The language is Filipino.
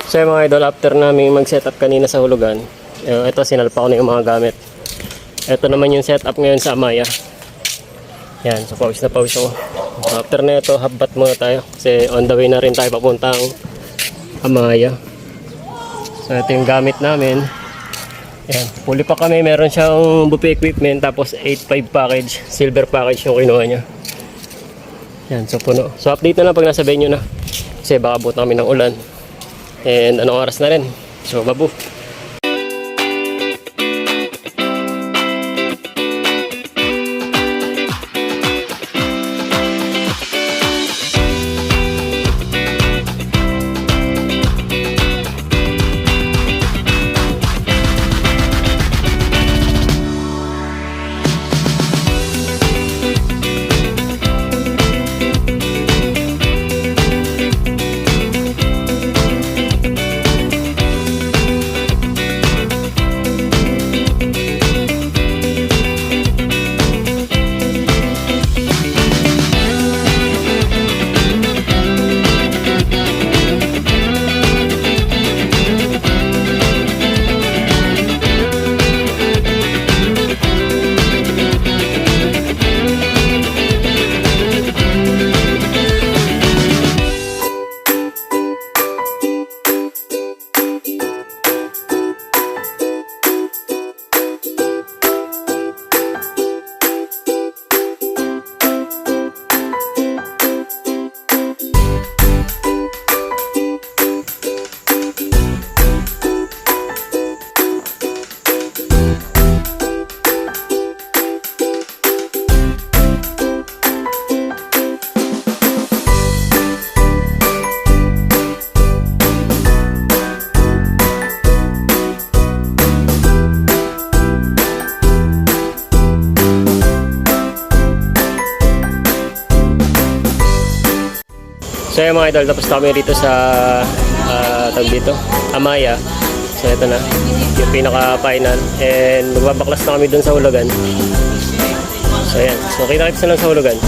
So yung mga idol, after namin mag-setup kanina sa hulugan, ito sinalpa ko na yung mga gamit. Ito naman yung setup ngayon sa Amaya. Yan, so pawis na pawis ako. So, after na ito, half-bath muna tayo. Kasi on the way na rin tayo papuntang Amaya. So ito yung gamit namin. Yan, fully pa kami. Meron siyang buffet equipment. Tapos 8.5 package, silver package yung kinuha niya. Yan, so puno. So update na lang pag nasa venue na. Kasi baka buot na kami ng ulan. And anong oras na rin. So babu. So yung mga idol, tapos kami dito sa tag dito, Amaya. So ito na, yung pinaka-final. And magbabaklas na kami dun sa hulugan. So yan, so kita-kits na lang sa hulugan.